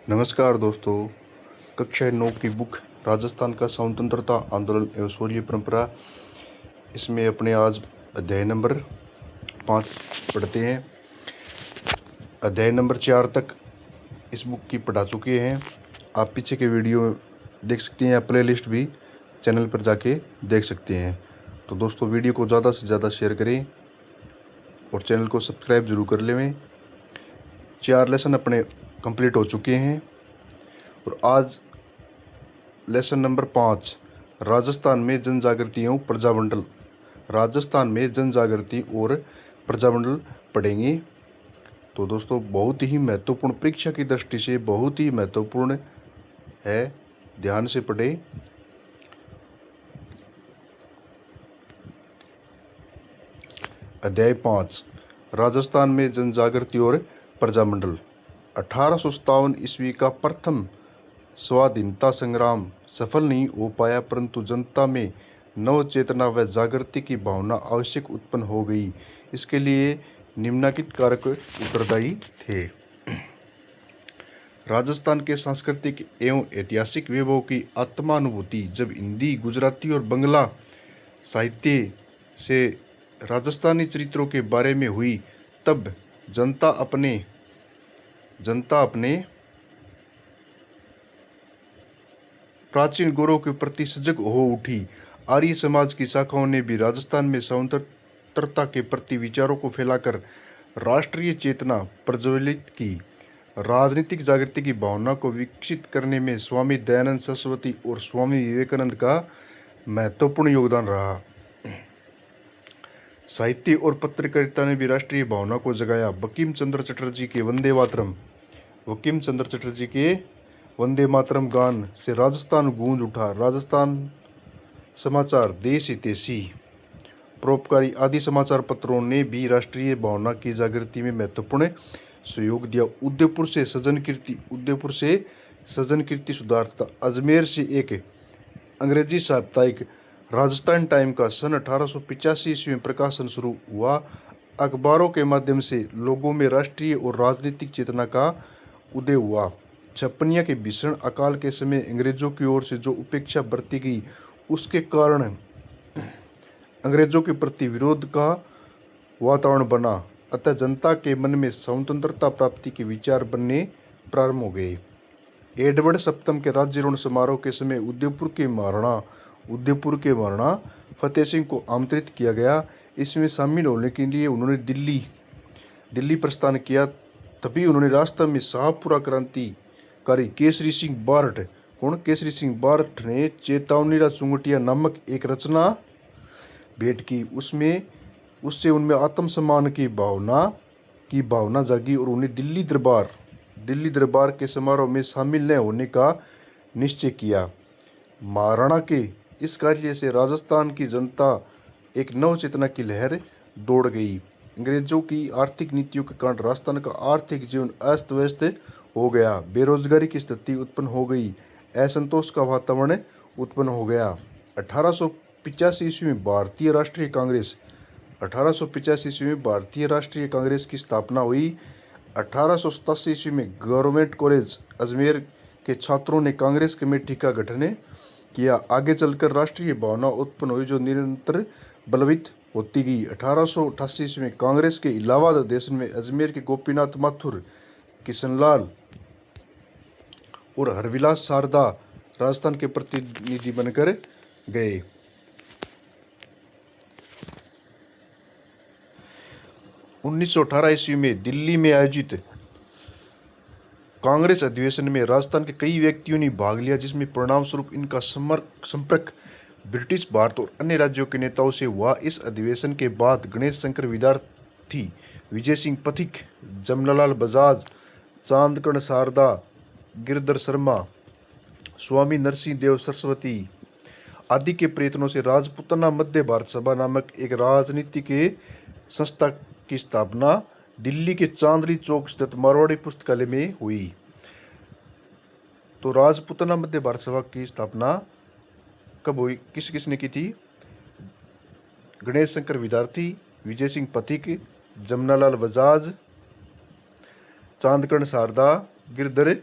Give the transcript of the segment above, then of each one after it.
नमस्कार दोस्तों। कक्षा 9 की बुक राजस्थान का स्वतंत्रता आंदोलन एवं शौर्य परंपरा, इसमें अपने आज अध्याय नंबर 5 पढ़ते हैं। अध्याय नंबर 4 तक इस बुक की पढ़ा चुके हैं। आप पीछे के वीडियो देख सकते हैं या प्लेलिस्ट भी चैनल पर जाके देख सकते हैं। तो दोस्तों, वीडियो को ज़्यादा से ज़्यादा शेयर करें और चैनल को सब्सक्राइब जरूर कर लें। 4 लेसन अपने कंप्लीट हो चुके हैं और आज लेसन नंबर 5 राजस्थान में जन जागृति और प्रजामंडल, राजस्थान में जन जागृति और प्रजामंडल पढ़ेंगे। तो दोस्तों, बहुत ही महत्वपूर्ण, परीक्षा की दृष्टि से बहुत ही महत्वपूर्ण है, ध्यान से पढ़ें। अध्याय 5 राजस्थान में जन जागृति और प्रजामंडल। 1857 ईस्वी का प्रथम स्वाधीनता संग्राम सफल नहीं हो पाया, परंतु जनता में नव चेतना व जागृति की भावना आवश्यक उत्पन्न हो गई। इसके लिए निम्नलिखित कारक उत्तरदायी थे। राजस्थान के सांस्कृतिक एवं ऐतिहासिक वैभव की आत्मानुभूति जब हिंदी, गुजराती और बंगला साहित्य से राजस्थानी चरित्रों के बारे में हुई, तब जनता अपने प्राचीन गौरव के प्रति सजग हो उठी। आर्य समाज की शाखाओं ने भी राजस्थान में स्वतंत्रता के प्रति विचारों को फैलाकर राष्ट्रीय चेतना प्रज्वलित की। राजनीतिक जागृति की भावना को विकसित करने में स्वामी दयानंद सरस्वती और स्वामी विवेकानंद का महत्वपूर्ण योगदान रहा। साहित्य और पत्रकारिता ने भी राष्ट्रीय भावना को जगाया। बंकिम चंद्र चटर्जी के वंदे मातरम गान से राजस्थान गूंज उठा। राजस्थान समाचार, देश हितैषी, परोपकारी आदि समाचार पत्रों ने भी राष्ट्रीय भावना की जागृति में महत्वपूर्ण सहयोग दिया। उदयपुर से सज्जन कीर्ति सुधार तथा अजमेर से एक अंग्रेजी साप्ताहिक राजस्थान टाइम का सन 1885 ईस्वी में प्रकाशन शुरू हुआ। अखबारों के माध्यम से लोगों में राष्ट्रीय और राजनीतिक चेतना का उदय हुआ। छप्पनिया के भीषण अकाल के समय अंग्रेजों की ओर से जो उपेक्षा बरती गई, उसके कारण अंग्रेजों के प्रति विरोध का वातावरण बना। अतः जनता के मन में स्वतंत्रता प्राप्ति के विचार बनने प्रारंभ हो गए। एडवर्ड सप्तम के राज्यारोहण समारोह के समय उदयपुर के महाराणा फतेह सिंह को आमंत्रित किया गया। इसमें शामिल होने के लिए उन्होंने दिल्ली प्रस्थान किया। तभी उन्होंने रास्ते में शाहपुरा क्रांतिकारी केसरी सिंह बारठ ने चेतावनीरा चुंगटिया नामक एक रचना भेंट की। उससे उनमें आत्मसम्मान की भावना जागी और उन्हें दिल्ली दरबार के समारोह में शामिल न होने का निश्चय किया। महाराणा के इस कार्य से राजस्थान की जनता एक नव चेतना की लहर दौड़ गई। अंग्रेजों की आर्थिक नीतियों के कारण राजस्थान का आर्थिक जीवन अस्त व्यस्त हो गया। बेरोजगारी की स्थिति उत्पन्न हो गई। असंतोष का वातावरण उत्पन्न हो गया। 1885 ईस्वी में भारतीय राष्ट्रीय कांग्रेस की स्थापना हुई। 1887 ईस्वी में गवर्नमेंट कॉलेज अजमेर के छात्रों ने कांग्रेस कमेटी का गठन किया। आगे चलकर राष्ट्रीय भावना उत्पन्न हुई, जो निरंतर बलवित होती गई। 1888 ईस्वी में कांग्रेस के इलाहाबाद अधिवेशन में अजमेर के गोपीनाथ माथुर, किशनलाल और हरविलास शारदा राजस्थान के प्रतिनिधि बनकर गए। 1918 ईस्वी में दिल्ली में आयोजित कांग्रेस अधिवेशन में राजस्थान के कई व्यक्तियों ने भाग लिया, जिसमें परिणाम स्वरूप इनका संपर्क ब्रिटिश भारत और अन्य राज्यों के नेताओं से हुआ। इस अधिवेशन के बाद गणेश शंकर विद्यार्थी, विजय सिंह पथिक, जमनालाल बजाज, चांदकर्ण शारदा, गिरधर शर्मा, स्वामी नरसिंह देव सरस्वती आदि के प्रयत्नों से राजपूताना मध्य भारत सभा नामक एक राजनीतिक संस्था की स्थापना दिल्ली के चांदनी चौक स्थित मारवाड़ी पुस्तकालय में हुई। तो राजपूताना मध्य भारत सभा की स्थापना कब हुई, किसने की थी? गणेश शंकर विद्यार्थी, विजय सिंह पथिक, जमनालाल बजाज, चांदकर्ण शारदा, गिरधर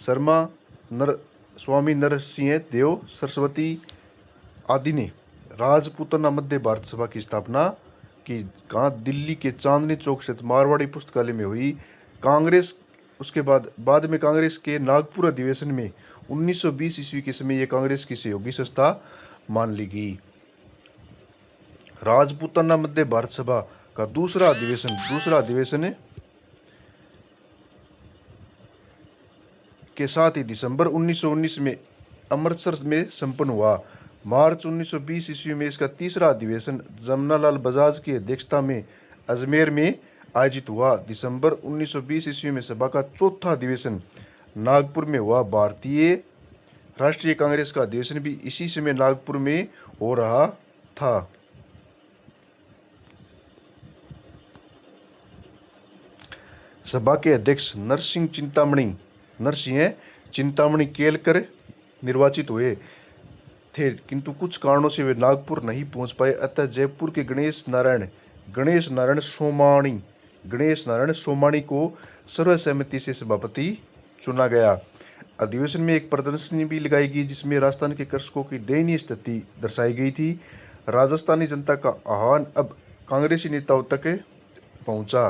शर्मा, स्वामी नरसिंह देव सरस्वती आदि ने राजपूताना मध्य भारत सभा की स्थापना की। कहाँ? दिल्ली के चांदनी चौक स्थित मारवाड़ी पुस्तकालय में हुई। कांग्रेस उसके बाद में कांग्रेस के नागपुर अधिवेशन में 1920 ईस्वी के समय यह कांग्रेस की सहयोगी संस्था मान ली गई। राजपूताना मध्य भारत सभा का दूसरा अधिवेशन के साथ ही दिसंबर 1919 में अमृतसर में संपन्न हुआ। मार्च 1920 ईस्वी में इसका तीसरा अधिवेशन जमनालाल बजाज की अध्यक्षता में अजमेर में आयोजित हुआ। दिसंबर 1920 ईस्वी में सभा का चौथा अधिवेशन नागपुर में हुआ। भारतीय राष्ट्रीय कांग्रेस का अधिवेशन भी इसी समय नागपुर में हो रहा था। सभा के अध्यक्ष नरसिंह चिंतामणि केलकर निर्वाचित हुए थे, किंतु कुछ कारणों से वे नागपुर नहीं पहुंच पाए। अतः जयपुर के गणेश नारायण सोमाणी को सर्वसम्मति से सभापति चुना गया। अधिवेशन में एक प्रदर्शनी भी लगाई गई जिसमें राजस्थान के कृषकों की दयनीय स्थिति दर्शाई गई थी। राजस्थानी जनता का आह्वान अब कांग्रेसी नेताओं तक पहुंचा।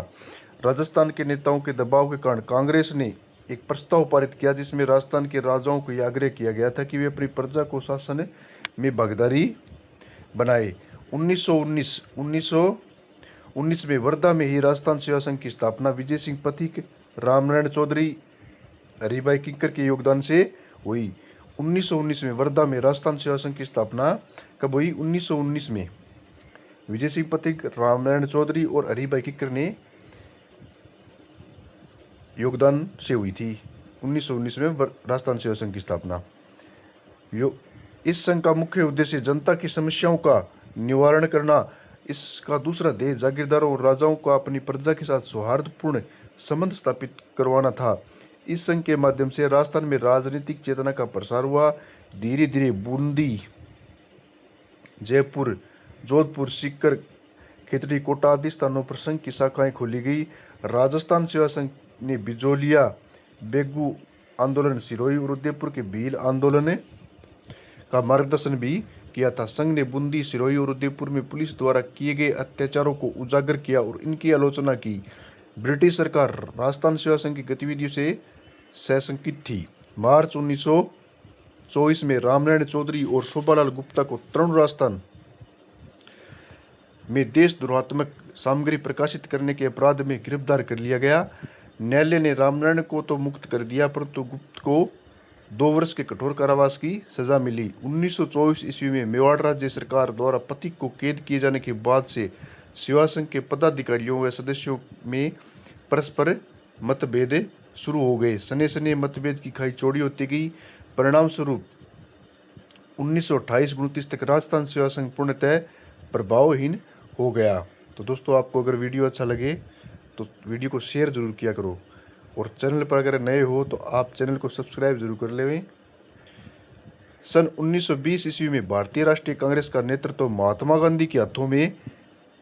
राजस्थान के नेताओं के दबाव के कारण कांग्रेस ने एक प्रस्ताव पारित किया जिसमें राजस्थान के राजाओं को यह आग्रह किया गया था कि वे अपनी प्रजा को शासन में भागीदारी बनाए। 1919 में वर्धा में ही राजस्थान सेवा संघ की स्थापना विजय सिंह पथिक, रामनारायण चौधरी, हरिभाई किंकर के योगदान से हुई। 1919 में वर्धा में राजस्थान सेवा संघ की स्थापना कब हुई? 1919 में विजय सिंह पथिक, रामनारायण चौधरी और हरिभाई किंकर ने योगदान से हुई थी। 1919 में राजस्थान सेवा संघ की स्थापना। इस संघ का मुख्य उद्देश्य जनता की समस्याओं का निवारण करना, इसका दूसरा ध्येय जागीरदारों और राजाओं का अपनी प्रजा के साथ सौहार्दपूर्ण संबंध स्थापित करवाना था। इस संघ के माध्यम से राजस्थान में राजनीतिक चेतना का प्रसार हुआ। धीरे धीरे बूंदी, जयपुर, जोधपुर, सीकर, खितड़ी, कोटा आदि स्थानों पर संघ की शाखाएं खोली गई। राजस्थान सेवा संघ ने बिजोलिया, बेगू आंदोलन, सिरोही और उदयपुर के भील आंदोलन का मार्गदर्शन भी किया था। संघ ने बूंदी, सिरोही और उदयपुर में पुलिस द्वारा किए गए अत्याचारों को उजागर किया और इनकी आलोचना की। ब्रिटिश सरकार राजस्थान सेवा संघ की गतिविधियों से सशंकित थी। मार्च 1924 में रामनारायण चौधरी और शोभालाल गुप्ता को तरुण राजस्थान में देशद्रोहात्मक सामग्री प्रकाशित करने के अपराध में गिरफ्तार कर लिया गया। न्यायालय ने रामनारायण को तो मुक्त कर दिया परंतु गुप्त को 2 वर्ष के कठोर कारावास की सजा मिली। 1924 ईस्वी में मेवाड़ राज्य सरकार द्वारा पथिक को कैद किए जाने के बाद से सेवा संघ के पदाधिकारियों व सदस्यों में परस्पर मतभेद शुरू हो गए। सने सने मतभेद की खाई चौड़ी होती गई। परिणाम स्वरूप 1928-29 तक राजस्थान सेवा संघ पूर्णतः प्रभावहीन हो गया। तो दोस्तों, आपको अगर वीडियो अच्छा लगे तो वीडियो को शेयर जरूर किया करो और चैनल पर अगर नए हो तो आप चैनल को सब्सक्राइब जरूर कर लें। सन 1920 ईस्वी में भारतीय राष्ट्रीय कांग्रेस का नेतृत्व महात्मा गांधी के हाथों में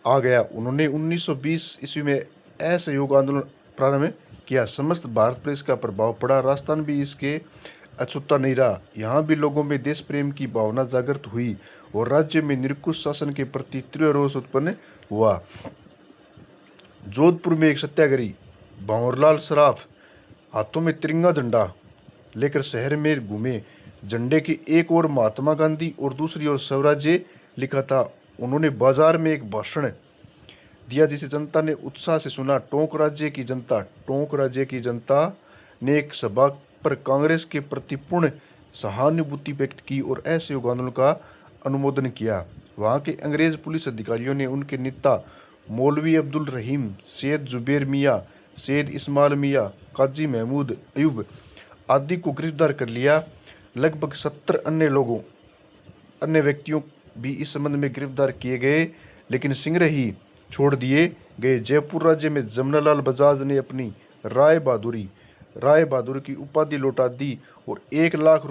आ गया। उन्होंने 1920 ईस्वी में असहयोग आंदोलन प्रारंभ किया। समस्त भारत पर इसका प्रभाव पड़ा। राजस्थान भी इसके अछूता नहीं रहा। यहाँ भी लोगों में देश प्रेम की भावना जागृत हुई और राज्य में निरंकुश शासन के प्रति तीव्र रोष उत्पन्न हुआ। जोधपुर में एक सत्याग्रही भंवरलाल सराफ हाथों में तिरंगा झंडा लेकर शहर में घूमे। झंडे की एक ओर महात्मा गांधी और दूसरी ओर स्वराज्य लिखा था। उन्होंने बाजार में एक भाषण दिया जिसे जनता ने उत्साह से सुना। टोंक राज्य की जनता ने एक सभा पर कांग्रेस के प्रति पूर्ण सहानुभूति व्यक्त की और असहयोग आंदोलन का अनुमोदन किया। वहां के अंग्रेज पुलिस अधिकारियों ने उनके नेता मौलवी अब्दुल रहीम, सैयद जुबैर मियाँ, सैयद इस्माइल मियाँ, काजी महमूद अयूब आदि को गिरफ्तार कर लिया। लगभग 70 अन्य व्यक्तियों भी इस संबंध में गिरफ्तार किए गए लेकिन शीघ्र ही छोड़ दिए गए। जयपुर राज्य में जमनालाल बजाज ने अपनी राय बहादुर की उपाधि लौटा दी और 1 लाख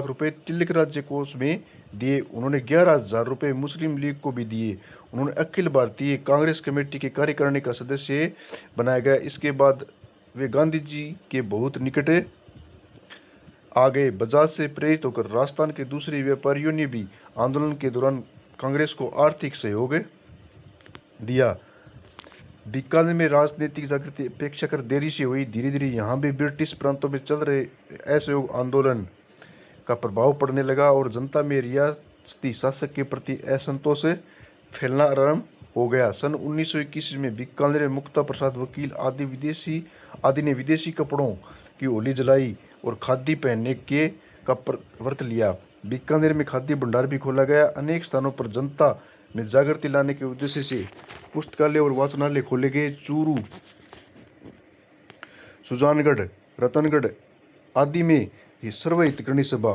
रुपए तिलक राज्य कोष में दिए। उन्होंने 11,000 रुपये मुस्लिम लीग को भी दिए। उन्होंने अखिल भारतीय कांग्रेस कमेटी के कार्यकारिणी का सदस्य बनाया गया। इसके बाद वे गांधी जी के बहुत निकट आ गए। बजाज से प्रेरित होकर राजस्थान के दूसरे व्यापारियों ने भी आंदोलन के दौरान कांग्रेस को आर्थिक सहयोग दिया। बीकानेर में राजनीतिक जागृति अपेक्षाकृत देरी से हुई। धीरे धीरे यहाँ भी ब्रिटिश प्रांतों में चल रहे असहयोग आंदोलन का प्रभाव पड़ने लगा और जनता में रियासती शासक के प्रति असंतोष फैलना आरंभ हो गया। सन 1921 में बीकानेर में मुक्ता प्रसाद वकील आदि ने विदेशी कपड़ों की होली जलाई और खादी पहनने का व्रत लिया। बीकानेर में खादी भंडार भी खोला गया। अनेक स्थानों पर जनता में जागृति लाने के उद्देश्य से पुस्तकालय और वाचनालय खोले गए। चूरू, सुजानगढ़, रतनगढ़ आदि में ये सर्वहितकरणी सभा,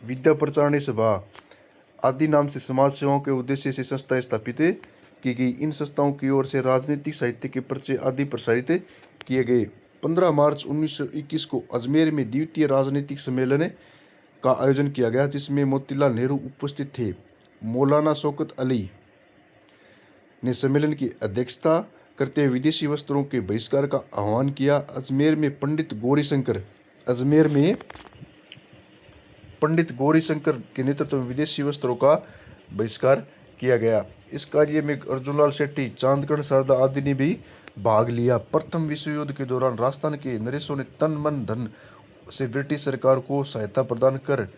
विद्या प्रचारणी सभा आदि नाम से समाज सेवाओं के उद्देश्य से संस्थाएं स्थापित की गई। इन संस्थाओं की ओर से राजनीतिक साहित्य के परिचय आदि प्रसारित किए गए। 15 मार्च 1921 को अजमेर में द्वितीय राजनीतिक सम्मेलन का आयोजन किया गया, जिसमें मोतीलाल नेहरू उपस्थित थे। मौलाना शौकत अली ने सम्मेलन की अध्यक्षता करते हुए विदेशी वस्त्रों के बहिष्कार का आह्वान किया। अजमेर में पंडित गौरीशंकर के नेतृत्व में विदेशी वस्त्रों का बहिष्कार किया गया। इस कार्य में अर्जुनलाल शेट्टी, चांदकर्ण शारदा आदि ने भी भाग लिया। प्रथम विश्व युद्ध के दौरान राजस्थान के नरेशों ने तन मन धन से ब्रिटिश सरकार को सहायता प्रदान कर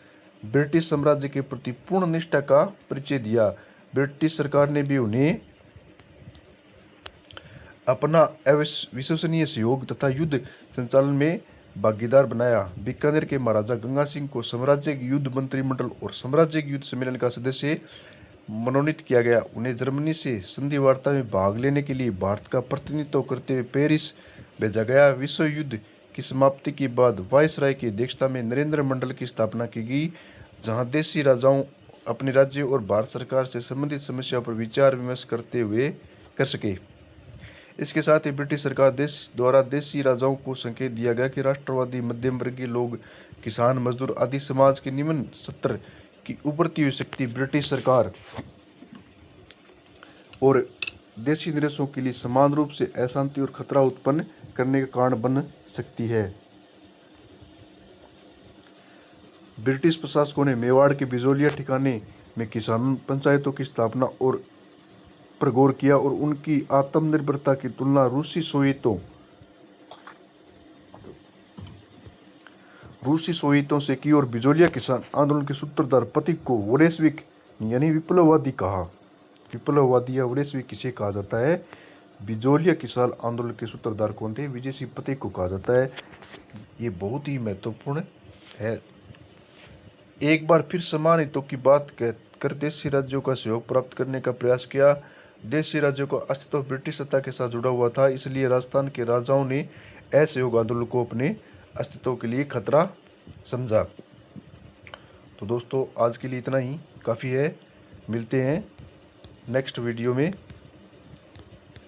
ब्रिटिश साम्राज्य के प्रति पूर्ण निष्ठा का परिचय दिया। ब्रिटिश सरकार ने भी उन्हें अपना अविश्वसनीय सहयोग तथा युद्ध संचालन में भागीदार बनाया। बीकानेर के महाराजा गंगा सिंह को साम्राज्य युद्ध मंत्रिमंडल और साम्राज्य युद्ध सम्मेलन का सदस्य मनोनीत किया गया। उन्हें जर्मनी से संधि वार्ता में भाग लेने के लिए भारत का प्रतिनिधित्व करते हुए पेरिस भेजा गया। विश्व युद्ध की समाप्ति के बाद वायसराय की अध्यक्षता में नरेंद्र मंडल की स्थापना की गई, जहां देशी राजाओं अपने राज्य और भारत सरकार से संबंधित समस्याओं पर विचार विमर्श कर सके। इसके साथ ही ब्रिटिश सरकार द्वारा देशी राजाओं को संकेत दिया गया कि राष्ट्रवादी, मध्यम वर्गीय लोग, किसान, मजदूर आदि समाज के निम्न स्तर की उभरती हुई शक्ति ब्रिटिश सरकार और देशी नरेशों के लिए समान रूप से अशांति और खतरा उत्पन्न करने का कारण बन सकती है। ब्रिटिश प्रशासकों ने मेवाड़ के बिजोलिया ठिकाने में किसान पंचायतों की स्थापना पर गौर किया और उनकी आत्मनिर्भरता की तुलना रूसी सोवियतों से की और बिजोलिया किसान आंदोलन के सूत्रधार प्रतीक को वोलेशविक यानी विप्लववादी कहा। विप्लववादी या वोलेशविक किसे कहा जाता है? बिजोलिया किसान आंदोलन के सूत्रधार कौन थे? विजय सिंह प्रतीक को कहा जाता है। ये बहुत ही महत्वपूर्ण है। एक बार फिर समान हितों की बात कर देशी राज्यों का सहयोग प्राप्त करने का प्रयास किया। देशी राज्यों का अस्तित्व ब्रिटिश सत्ता के साथ जुड़ा हुआ था, इसलिए राजस्थान के राजाओं ने असहयोग आंदोलन को अपने अस्तित्व के लिए खतरा समझा। तो दोस्तों, आज के लिए इतना ही काफ़ी है। मिलते हैं नेक्स्ट वीडियो में,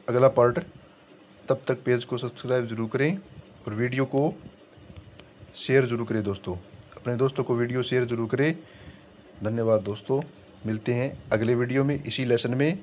अगला पार्ट। तब तक पेज को सब्सक्राइब जरूर करें और वीडियो को शेयर जरूर करें दोस्तों। अपने दोस्तों को वीडियो शेयर जरूर करें। धन्यवाद दोस्तों। मिलते हैं अगले वीडियो में इसी लेसन में।